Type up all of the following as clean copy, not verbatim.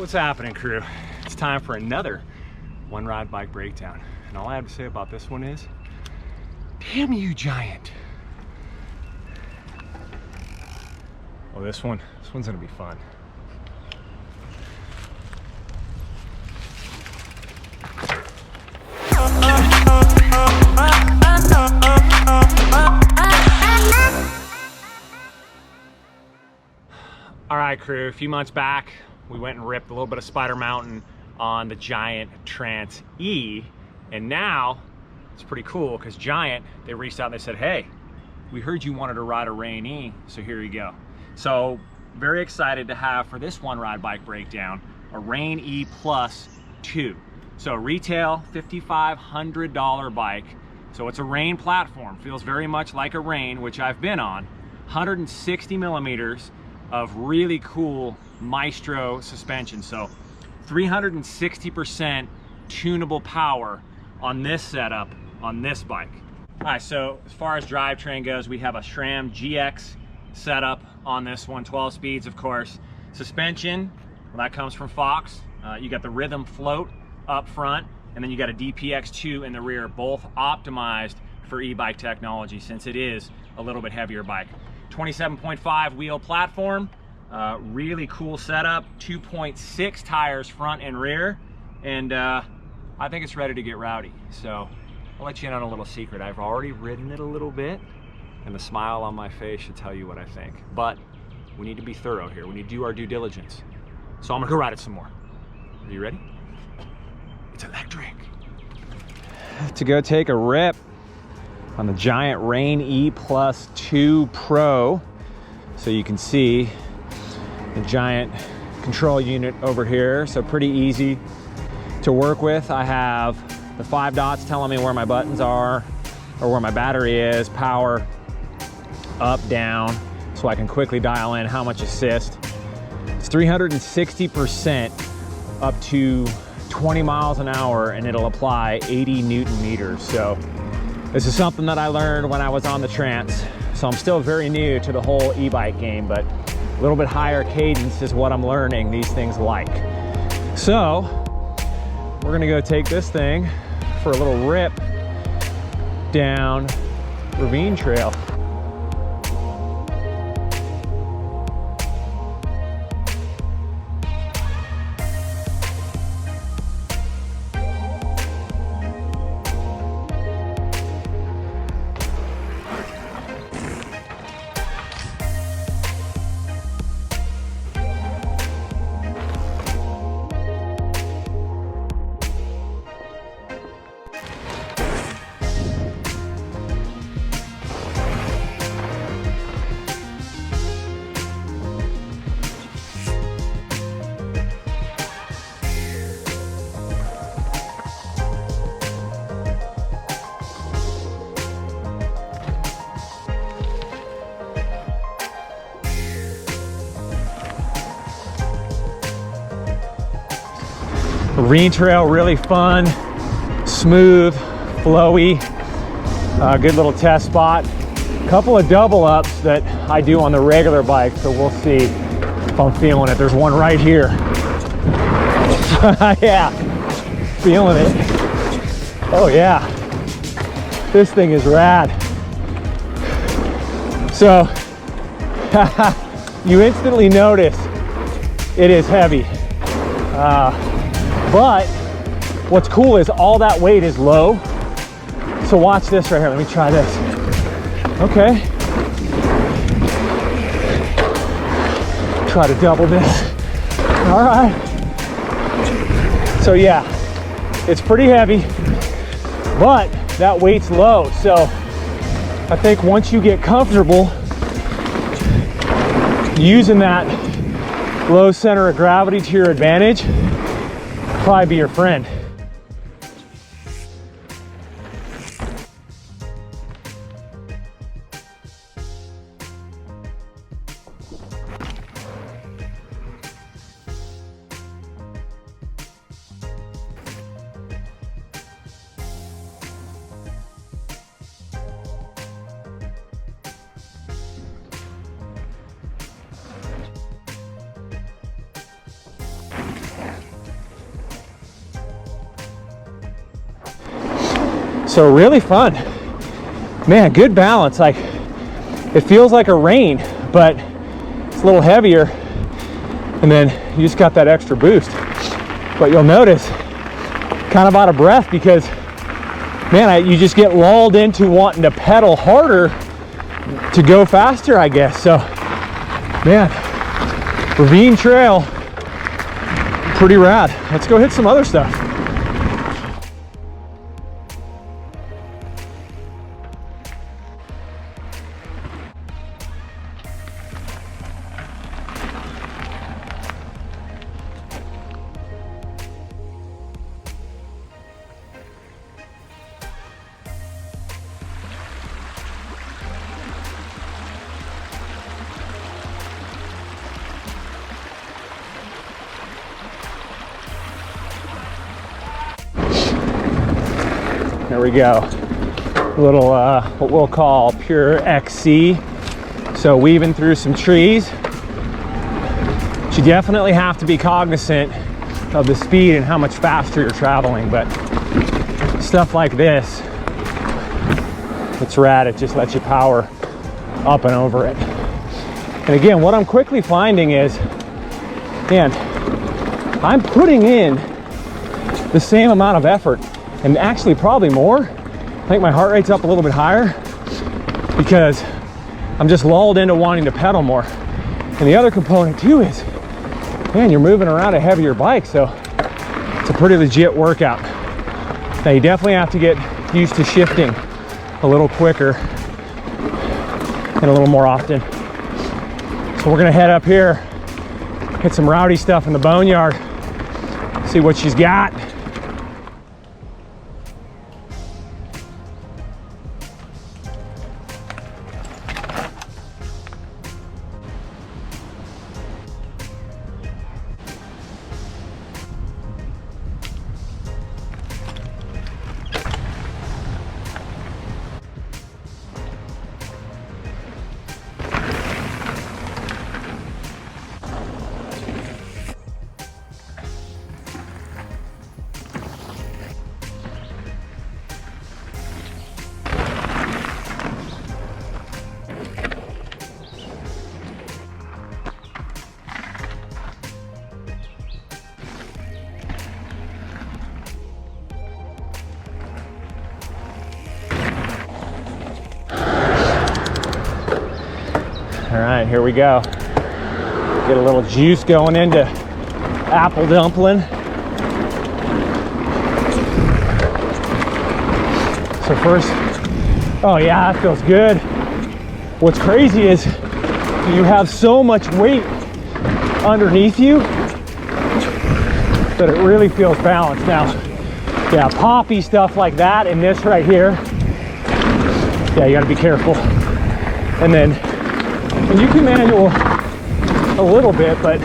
What's happening, crew? It's time for another one ride bike breakdown. And all I have to say about this one is, damn you, Giant. Well, this one's gonna be fun. All right, crew, a few months back, we went and ripped a little bit of Spider Mtn on the Giant Trance E, and now it's pretty cool because Giant, they reached out and they said, hey, we heard you wanted to ride a Ravine E, so here you go. So very excited to have for this one ride bike breakdown a Ravine E Plus 2. So retail $5,500 bike. So it's a Ravine platform, feels very much like a Ravine, which I've been on. 160 millimeters of really cool Maestro suspension. So 360% tunable power on this setup on this bike. All right, so as far as drivetrain goes, we have a SRAM GX setup on this one, 12 speeds, of course. Suspension, well, that comes from Fox. You got the Rhythm float up front, and then you got a DPX2 in the rear, both optimized for e-bike technology since it is a little bit heavier bike. 27.5 wheel platform, really cool setup, 2.6 tires front and rear, and I think it's ready to get rowdy. So I'll let you in on a little secret. I've already ridden it a little bit, and the smile on my face should tell you what I think. But we need to be thorough here. We need to do our due diligence. So I'm gonna go ride it some more. Are you ready? It's electric. To go take a rip on the Giant Ravine E Plus 2 Pro. So you can see the Giant control unit over here. So pretty easy to work with. I have the 5 dots telling me where my buttons are or where my battery is, power, up, down, so I can quickly dial in how much assist. It's 360% up to 20 miles an hour, and it'll apply 80 Newton meters. So this is something that I learned when I was on the Trance. So I'm still very new to the whole e-bike game, but a little bit higher cadence is what I'm learning these things like. So we're gonna go take this thing for a little rip down Ravine Trail. Ravine Trail, really fun, smooth, flowy, good little test spot. Couple of double ups that I do on the regular bike, so we'll see if I'm feeling it. There's one right here. Yeah, feeling it. Oh yeah, this thing is rad. So you instantly notice it is heavy. But what's cool is all that weight is low. So watch this right here. Let me try this. Okay. Try to double this. All right. So yeah, it's pretty heavy, but that weight's low. So I think once you get comfortable using that low center of gravity to your advantage, probably be your friend. So really fun. Man, good balance. Like, it feels like a rein, but it's a little heavier. And then you just got that extra boost. But you'll notice, kind of out of breath because, man, you just get lulled into wanting to pedal harder to go faster, I guess. So, man, Ravine Trail, pretty rad. Let's go hit some other stuff. There we go. A little what we'll call pure XC. So weaving through some trees. But you definitely have to be cognizant of the speed and how much faster you're traveling. But stuff like this, it's rad. It just lets you power up and over it. And again, what I'm quickly finding is, man, I'm putting in the same amount of effort, and actually probably more. I think my heart rate's up a little bit higher because I'm just lulled into wanting to pedal more. And the other component too is, man, you're moving around a heavier bike, so it's a pretty legit workout. Now you definitely have to get used to shifting a little quicker and a little more often. So we're gonna head up here, hit some rowdy stuff in the boneyard, see what she's got. All right, here we go. Get a little juice going into apple dumpling. So first, oh yeah, that feels good. What's crazy is you have so much weight underneath you that it really feels balanced. Now, yeah, poppy stuff like that and this right here, yeah, you gotta be careful. And then, and you can manual a little bit, but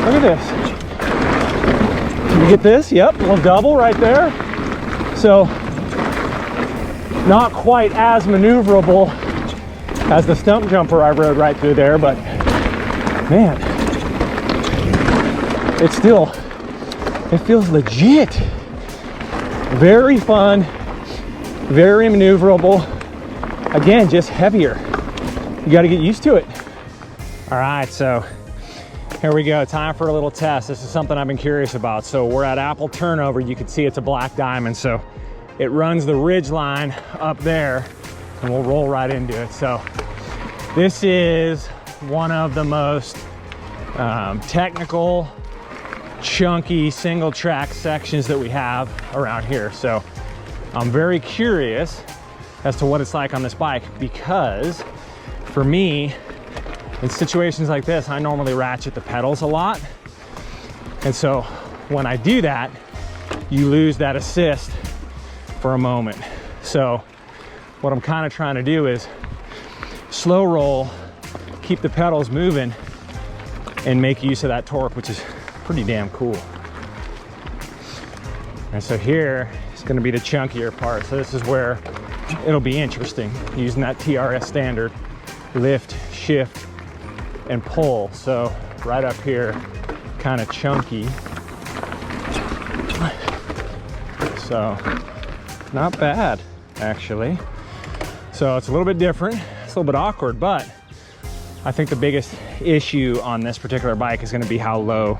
look at this. Can you get this? Yep, a little double right there. So, not quite as maneuverable as the stump jumper I rode right through there, but man, it's still, it feels legit. Very fun, very maneuverable. Again, just heavier. You got to get used to it. All right, so here we go. Time for a little test. This is something I've been curious about. So we're at Apple Turnover. You can see it's a black diamond. So it runs the ridge line up there and we'll roll right into it. So this is one of the most technical, chunky single track sections that we have around here. So I'm very curious as to what it's like on this bike, because for me, in situations like this, I normally ratchet the pedals a lot. And so when I do that, you lose that assist for a moment. So what I'm kind of trying to do is slow roll, keep the pedals moving, and make use of that torque, which is pretty damn cool. And so here is going to be the chunkier part. So this is where it'll be interesting, using that TRS standard, lift, shift, and pull. So right up here, kind of chunky. So not bad, actually. So it's a little bit different. It's a little bit awkward, but I think the biggest issue on this particular bike is going to be how low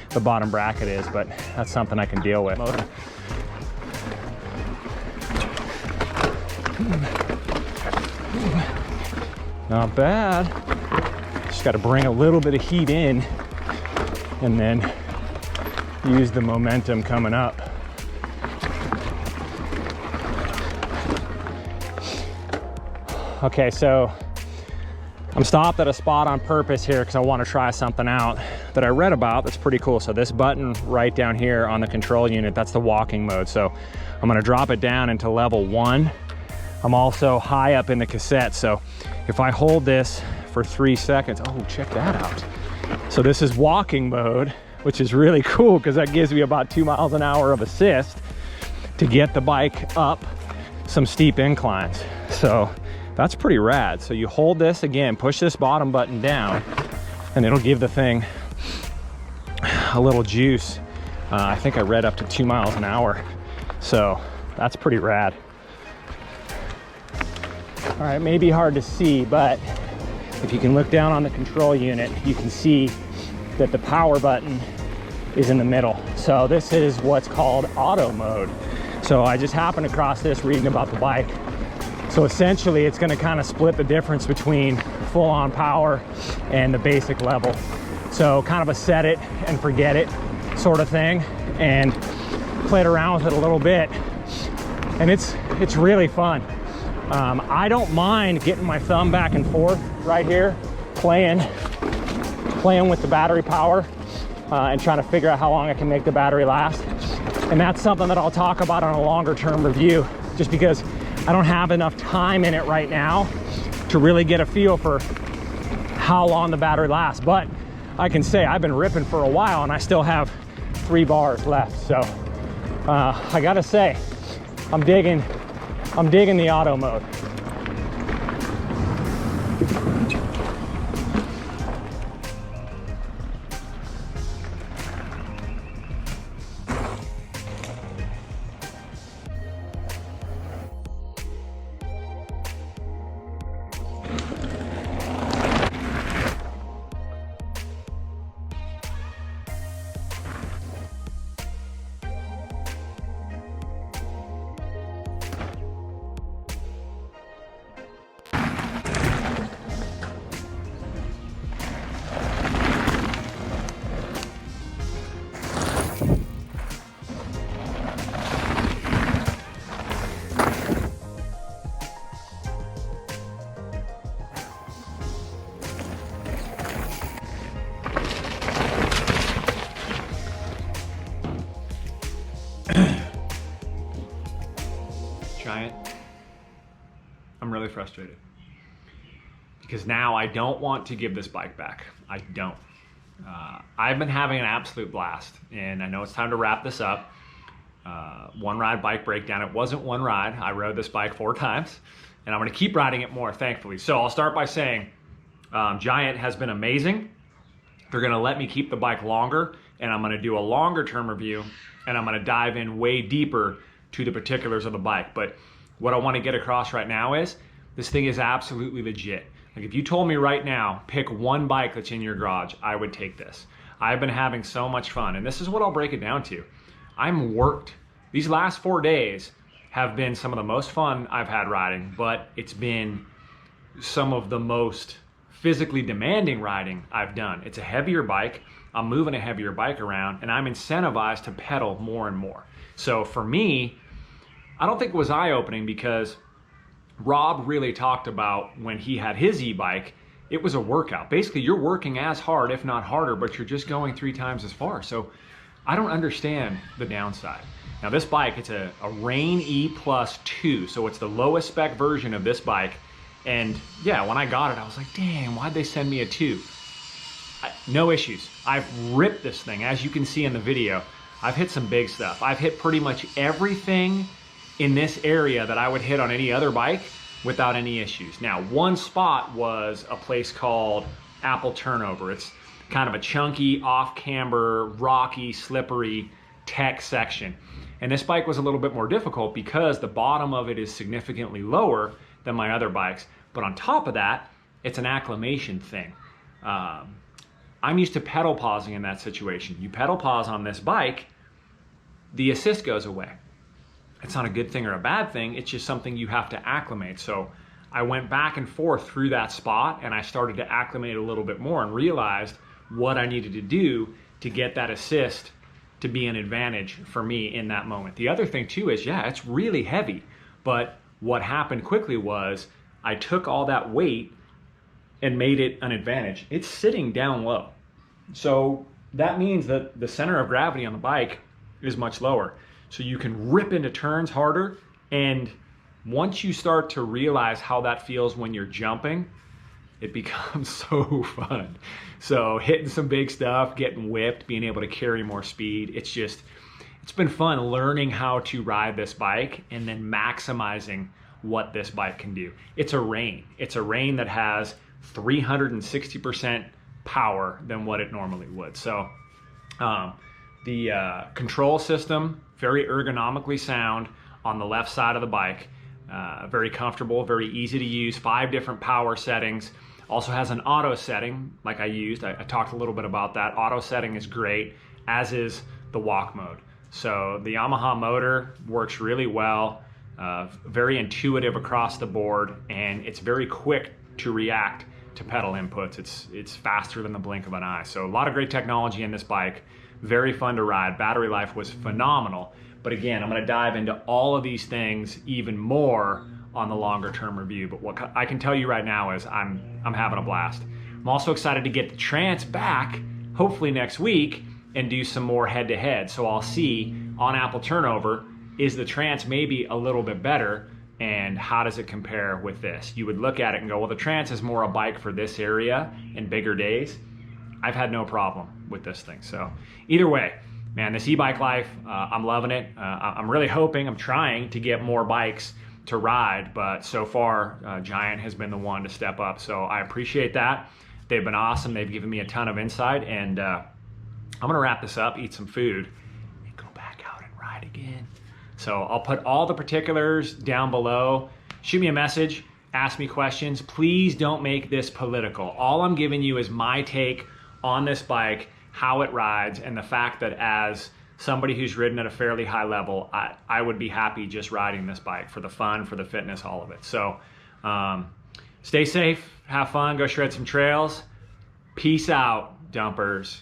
the bottom bracket is, but that's something I can deal with. Not bad. Just got to bring a little bit of heat in and then use the momentum coming up. Okay, so I'm stopped at a spot on purpose here because I want to try something out that I read about that's pretty cool. So this button right down here on the control unit, that's the walking mode. So I'm going to drop it down into level 1. I'm also high up in the cassette, so if I hold this for 3 seconds, oh, check that out. So this is walking mode, which is really cool because that gives me about 2 miles an hour of assist to get the bike up some steep inclines. So that's pretty rad. So you hold this again, push this bottom button down, and it'll give the thing a little juice. I think I read up to 2 miles an hour. So that's pretty rad. All right, maybe hard to see, but if you can look down on the control unit, you can see that the power button is in the middle. So this is what's called auto mode. So I just happened across this reading about the bike. So essentially it's going to kind of split the difference between full on power and the basic level. So kind of a set it and forget it sort of thing, and played around with it a little bit, and it's really fun. I don't mind getting my thumb back and forth right here, playing with the battery power and trying to figure out how long I can make the battery last. And that's something that I'll talk about on a longer term review, just because I don't have enough time in it right now to really get a feel for how long the battery lasts. But I can say I've been ripping for a while and I still have 3 bars left. So I gotta say, I'm digging the auto mode. Giant, I'm really frustrated because now I don't want to give this bike back. I don't. I've been having an absolute blast, and I know it's time to wrap this up. One ride bike breakdown. It wasn't one ride. I rode this bike 4 times, and I'm going to keep riding it more, thankfully. So I'll start by saying Giant has been amazing. They're going to let me keep the bike longer, and I'm going to do a longer term review, and I'm going to dive in way deeper to the particulars of the bike. But what I want to get across right now is this thing is absolutely legit. Like, if you told me right now, pick one bike that's in your garage, I would take this. I've been having so much fun, and this is what I'll break it down to. I'm worked. These last 4 days have been some of the most fun I've had riding, but it's been some of the most physically demanding riding I've done. It's a heavier bike. I'm moving a heavier bike around, and I'm incentivized to pedal more and more. So for me, I don't think it was eye-opening, because Rob really talked about when he had his e-bike, it was a workout. Basically, you're working as hard, if not harder, but you're just going 3 times as far. So I don't understand the downside. Now this bike, it's a Rain E Plus 2, so it's the lowest spec version of this bike. And yeah, when I got it, I was like, damn, why'd they send me a 2? No issues. I've ripped this thing, as you can see in the video. I've hit some big stuff. I've hit pretty much everything in this area that I would hit on any other bike without any issues. Now, one spot was a place called Apple Turnover. It's kind of a chunky, off-camber, rocky, slippery tech section. And this bike was a little bit more difficult because the bottom of it is significantly lower than my other bikes. But on top of that, it's an acclimation thing. I'm used to pedal pausing in that situation. You pedal pause on this bike, the assist goes away. It's not a good thing or a bad thing, it's just something you have to acclimate. So I went back and forth through that spot and I started to acclimate a little bit more and realized what I needed to do to get that assist to be an advantage for me in that moment. The other thing too is, yeah, it's really heavy, but what happened quickly was I took all that weight and made it an advantage. It's sitting down low. So that means that the center of gravity on the bike is much lower. So you can rip into turns harder. And once you start to realize how that feels when you're jumping, it becomes so fun. So hitting some big stuff, getting whipped, being able to carry more speed. It's been fun learning how to ride this bike and then maximizing what this bike can do. It's a rein. It's a rein that has 360% power than what it normally would. So the control system, very ergonomically sound on the left side of the bike. Very comfortable, very easy to use, 5 different power settings. Also has an auto setting like I used. I talked a little bit about that. Auto setting is great, as is the walk mode. So the Yamaha motor works really well, very intuitive across the board, and it's very quick to react to pedal inputs. It's faster than the blink of an eye. So a lot of great technology in this bike. Very fun to ride. Battery life was phenomenal. But again, I'm going to dive into all of these things even more on the longer term review. But what I can tell you right now is I'm having a blast. I'm also excited to get the Trance back, hopefully next week, and do some more head-to-head. So I'll see on Apple turnover, is the Trance maybe a little bit better, and how does it compare with this? You would look at it and go, well, the Trance is more a bike for this area and bigger days. I've had no problem with this thing. So either way, man, this e-bike life, I'm loving it. I'm really hoping, I'm trying to get more bikes to ride, but so far Giant has been the one to step up. So I appreciate that. They've been awesome. They've given me a ton of insight, and I'm gonna wrap this up, eat some food, and go back out and ride again. So I'll put all the particulars down below. Shoot me a message, ask me questions. Please don't make this political. All I'm giving you is my take on this bike, how it rides, and the fact that as somebody who's ridden at a fairly high level, I would be happy just riding this bike for the fun, for the fitness, all of it. So stay safe, have fun, go shred some trails. Peace out, dumpers.